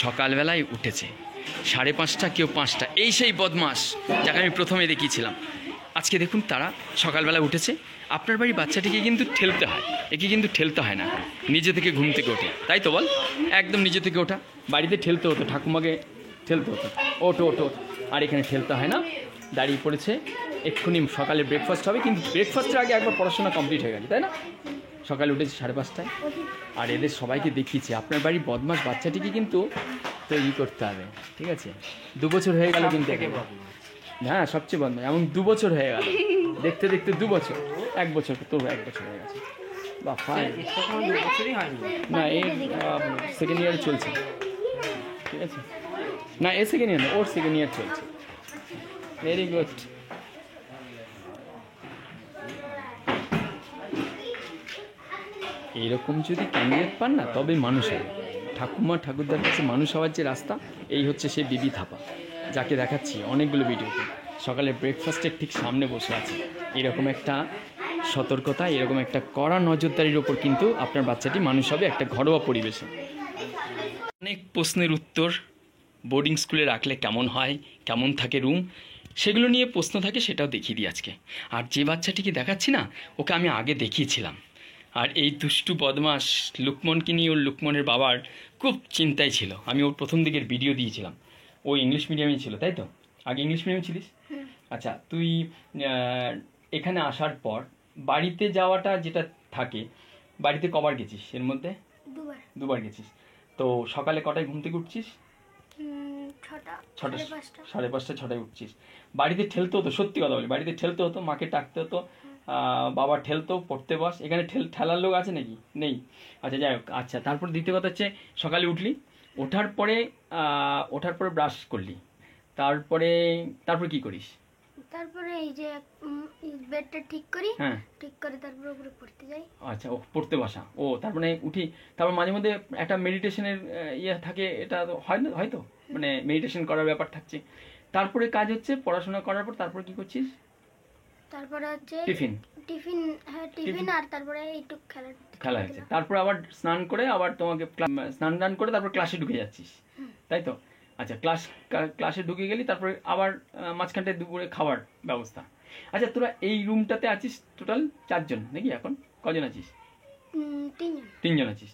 সকালবেলায় উঠেছে 5:30 কেউ 5টা, এই সেই বদমাস যাকে আমি প্রথমে দেখিয়েছিলাম। আজকে দেখুন তারা সকালবেলা উঠেছে। আপনার বাড়ির বাচ্চাটিকে কিন্তু ঠেলতে হয়, একে কিন্তু ঠেলতে হয় না, নিজে থেকে ঘুম থেকে ওঠে, তাই তো বল? একদম নিজে থেকে ওঠা। বাড়িতে ঠেলতে হতো, ঠাকুমাকে ঠেলতে হতো, ওঠো ওঠো, আর এখানে ঠেলতে হয় না, দাঁড়িয়ে পড়েছে। এক্ষুনি সকালে ব্রেকফাস্ট হবে, কিন্তু ব্রেকফাস্টের আগে একবার পড়াশোনা কমপ্লিট হয়ে গেছে, তাই না? সকালে উঠেছে 5:30টায়, আর এদের সবাইকে দেখিয়েছে। আপনার বাড়ির বদমাস বাচ্চাটিকে কিন্তু তৈরি করতে হবে, ঠিক আছে? 2 বছর হয়ে গেল কিন্তু, হ্যাঁ সবচেয়ে বদমাস, এমন 2 বছর হয়ে গেল, দেখতে দেখতে 2 বছর, 1 বছর, তোর 1 বছর হয়ে গেছে বাবা। না এই সেকেন্ড ইয়ারে চলছে, ঠিক আছে? না এ সেকেন্ড ইয়ার না, ওর সেকেন্ড ইয়ার চলছে। Very good. এইরকম যদি ক্যান্ডিডেট পান না, তবে মানুষ হবে। ঠাকুমা ঠাকুরদার কাছে মানুষ হওয়ার যে রাস্তা, এই হচ্ছে সেই বিবি থাপা, যাকে দেখাচ্ছি অনেকগুলো ভিডিওতে। সকালে ব্রেকফাস্টের ঠিক সামনে বসে আছে। এরকম একটা সতর্কতা, এরকম একটা কড়া নজরদারির ওপর কিন্তু আপনার বাচ্চাটি মানুষ হবে একটা ঘরোয়া পরিবেশে। অনেক প্রশ্নের উত্তর, বোর্ডিং স্কুলে রাখলে কেমন হয়, কেমন থাকে রুম, সেগুলো নিয়ে প্রশ্ন থাকে, সেটাও দেখিয়ে দিই আজকে। আর যে বাচ্চাটিকে দেখাচ্ছি না, ওকে আমি আগে দেখিয়েছিলাম। আর এই দুষ্টু বদমাস লুকমনকে নিয়ে ওর লুকমনের বাবার খুব চিন্তায় ছিল। আমি ওর প্রথম দিকের ভিডিও দিয়েছিলাম। ও ইংলিশ মিডিয়ামে ছিল, তাই তো? আগে ইংলিশ মিডিয়ামে ছিলিস? আচ্ছা, তুই এখানে আসার পর বাড়িতে যাওয়াটা যেটা থাকে, বাড়িতে কবার গেছিস এর মধ্যে? 2বার গেছিস। তো সকালে কটায় ঘুম থেকে উঠছিস? 6টা, 5:30, 6টায় উঠছিস। বাড়িতে ঠেলতে হতো, সত্যি কথা বলি, বাড়িতে ঠেলতে হতো, মাকে ডাকতে হতো, বাবা ঠেলতো, পড়তে বস। এখানে ঠেলার লোক আছে নাকি? নেই। আচ্ছা যাই হোক। আচ্ছা, তারপর দ্বিতীয় কথা হচ্ছে, সকালে উঠলি, ওঠার পরে ব্রাশ করলি, তারপর কি করিস? তারপরে এই যে বেডটা ঠিক করি, ঠিক করে তারপর উপরে পড়তে যাই। আচ্ছা, ও পড়তে বসা। ও তার মানে উঠি, তারপর মাঝে মধ্যে একটা মেডিটেশনের ইয়ে থাকে, এটা হয় না হয়তো, মানে মেডিটেশন করার ব্যাপার থাকছে। তারপরে কাজ হচ্ছে পড়াশোনা করার পর তারপর কি করছিস? তারপরে হচ্ছে টিফিন। হ্যাঁ টিফিন, আর তারপরে একটু খেলা হয়েছে। তারপর আবার স্নান করে, আবার তোমাকে স্নান করে তারপর ক্লাসে ঢুকে যাচ্ছিস, তাই তো? আচ্ছা, ক্লাসে ঢুকে গেলি, তারপরে আবার মাঝখানটায় দুপুরে খাবার ব্যবস্থা। আচ্ছা, তোরা এই রুমটাতে আছিস টোটাল 4 জন নাকি? এখন কজন আছিস? 3 জন আছিস।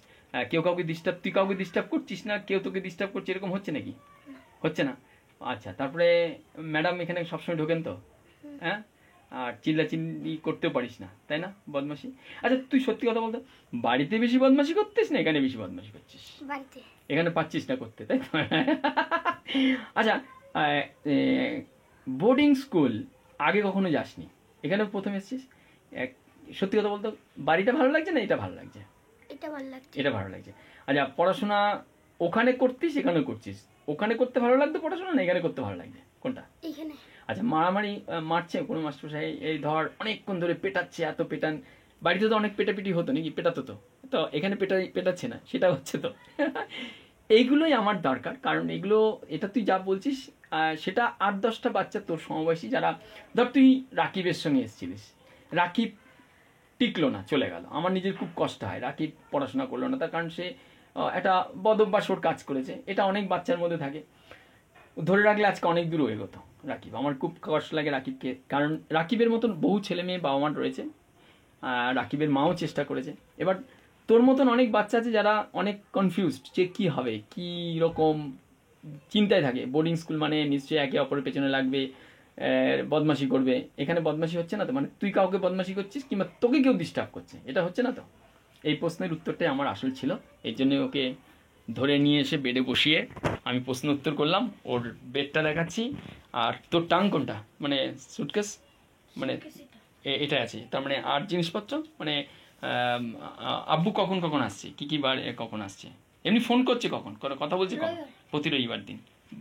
তুই কাউকে ডিস্টার্ব করছিস না, কেউ তোকে ডিস্টার্ব করছে, এরকম হচ্ছে নাকি? হচ্ছে না। আচ্ছা, তারপরে ম্যাডাম এখানে সবসময় ঢোকেন তো? হ্যাঁ। আর চিল্লাচিল্লি করতেও পারিস না, তাই না? বদমাশি। আচ্ছা, তুই সত্যি কথা বলতো, বাড়িতে বেশি বদমাশি করতিস না এখানে বেশি বদমাশি করছিস? বাড়িতে। এখানে পাচ্ছিস না করতে, তাই তো? আচ্ছা, বোর্ডিং স্কুল আগে কখনো যাসনি, এখানে প্রথম এসেছিস। সত্যি কথা বলতো, বাড়িটা ভালো লাগছে না এটা ভালো লাগছে? এটা ভালো লাগছে। এটা ভালো লাগছে। আচ্ছা, পড়াশোনা ওখানে করতিস এখানে করছিস? ওখানে করতে ভালো লাগতো পড়াশোনা, না এখানে করতে ভালো লাগছে? কোনটা? এখানে। আচ্ছা, মারামারি মারছে কোনো মাস্টারমশাই, এই ধর অনেকক্ষণ ধরে পেটাচ্ছে, এত পেটান। বাড়িতে তো অনেক পেটাপিটি হতো নাকি? পেটাতো তো, তো এখানে পেটাচ্ছে না, সেটা হচ্ছে তো। এইগুলোই আমার দরকার, কারণ এটা তুই যা বলছিস সেটা 8-10টা বাচ্চা তোর সমবয়সী, যারা ধর তুই রাকিবের সঙ্গে এসেছিলিস, রাকিব টিকলো না, চলে গেল। আমার নিজের খুব কষ্ট হয়, রাকিব পড়াশোনা করলো না, তার কারণ সে একটা বদভ্যাস ওর কাজ করেছে। এটা অনেক বাচ্চার মধ্যে থাকে, ধরে রাখলে আজকে অনেক দূর এগোতো রাকিব। আমার খুব কষ্ট লাগে রাকিবকে, কারণ রাকিবের মতন বহু ছেলে মেয়ে বাবা মার রয়েছে, রাকিবের মাও চেষ্টা করেছে। এবার তোর মতন অনেক বাচ্চা আছে যারা অনেক কনফিউজড, যে কী হবে, কী রকম চিন্তায় থাকে। বোর্ডিং স্কুল মানে নিশ্চয়ই একে অপরের পেছনে লাগবে, বদমাশি করবে। এখানে বদমাশি হচ্ছে না তো? মানে তুই কাউকে বদমাশি করছিস, কিংবা তোকে কেউ ডিস্টার্ব করছে, এটা হচ্ছে না তো? এই প্রশ্নের উত্তরটাই আমার আসল ছিল, এই জন্য ওকে ধরে নিয়ে এসে বেডে বসিয়ে আমি প্রশ্ন উত্তর করলাম। ওর বেডটা দেখাচ্ছি। আর তোর টাং কোনটা, মানে সুটকেস, মানে এটা আছে, তার মানে আর জিনিসপত্র, মানে আব্বু কখন কখন আসছে, কী বার কখন আসছে, এমনি ফোন করছে কখন, কথা বলছে কখন? প্রতি রবিবার দিন।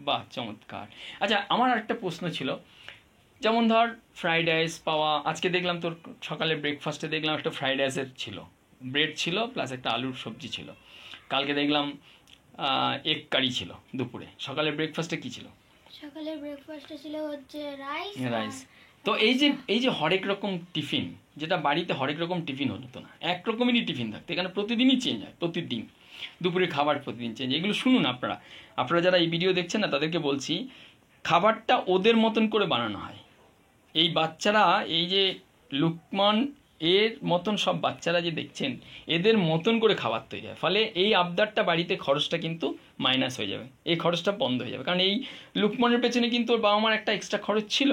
বাহ, চমৎকার। আচ্ছা, আমার আরেকটা প্রশ্ন ছিল, যেমন ধর ফ্রাইড রাইস পাওয়া, আজকে দেখলাম তোর সকালে ব্রেকফাস্টে দেখলাম একটা ফ্রাইড রাইসের ছিল, ব্রেড ছিল, প্লাস একটা আলুর সবজি ছিল। কালকে দেখলাম এগ কারি ছিল দুপুরে। সকালে ব্রেকফাস্টে কি ছিল? সকালে ব্রেকফাস্টে ছিল হচ্ছে রাইস। তো এই যে হরেক রকম টিফিন, যেটা বাড়িতে হরেক রকম টিফিন হতো না, এক রকমেরই টিফিন থাকতো, এখানে প্রতিদিনই চেঞ্জ হয়, প্রতিদিন। দুপুরে খাবার প্রতিদিন চেঞ্জ, এগুলো শুনুন আপনারা। আপনারা যারা এই ভিডিও দেখছেন না তাদেরকে বলছি, খাবারটা ওদের মতন করে বানানো হয়। এই বাচ্চারা, এই যে লুকমান এর মতন সব বাচ্চারা যে দেখছেন, এদের মতন করে খাবার তৈরি হয়। ফলে এই আবদারটা বাড়িতে খরচটা কিন্তু মাইনাস হয়ে যাবে, এই খরচটা বন্ধ হয়ে যাবে। কারণ এই লুকমানের পেছনে কিন্তু ওর বাবা মার একটা এক্সট্রা খরচ ছিল,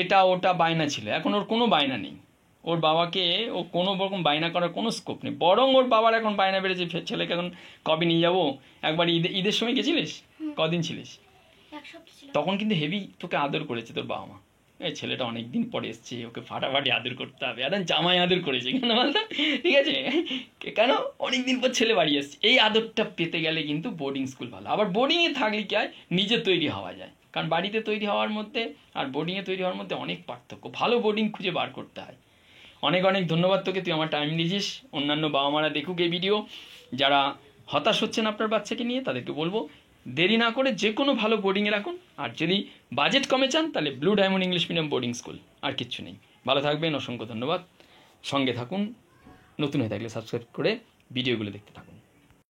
এটা ওটা বায়না ছিল। এখন ওর কোনো বায়না নেই, ওর বাবাকে ও কোনো রকম বায়না করার কোনো স্কোপ নেই। বরং ওর বাবার এখন বায়না বেড়েছে, ছেলেকে এখন কবে নিয়ে যাবো। একবার ঈদের সময় গেছিলিস? কদিন ছিলিস? তখন কিন্তু হেভি তোকে আদর করেছে তোর বাবা মা। এই ছেলেটা অনেকদিন পরে এসছে, ওকে ফাটাফাটি আদর করতে হবে। আর জামাই আদর করেছে কেন বলতো, ঠিক আছে? কেন? অনেকদিন পর ছেলে বাড়ি এসছে। এই আদরটা পেতে গেলে কিন্তু বোর্ডিং স্কুল ভালো। আবার বোর্ডিংয়ে থাকলে কি হয়, নিজে তৈরি হওয়া যায়। কারণ বাড়িতে তৈরি হওয়ার মধ্যে আর বোর্ডিংয়ে তৈরি হওয়ার মধ্যে অনেক পার্থক্য। ভালো বোর্ডিং খুঁজে বার করতে হয়। অনেক অনেক ধন্যবাদ তোকে, তুই আমার টাইম দিয়েছিস। অন্যান্য বাবা মারা দেখুক এই ভিডিও। যারা হতাশ হচ্ছেন আপনার বাচ্চাকে নিয়ে, তাদেরকে বলবো দেরি না করে যে কোনো ভালো বোর্ডিংয়ে রাখুন। আর যদি বাজেট কমে চান তাহলে blue diamond English medium boarding school, আর কিচ্ছু নেই। ভালো থাকবেন, অসংখ্য ধন্যবাদ। সঙ্গে থাকুন, নতুন হয়ে থাকলে সাবস্ক্রাইব করে ভিডিওগুলো দেখতে থাকুন।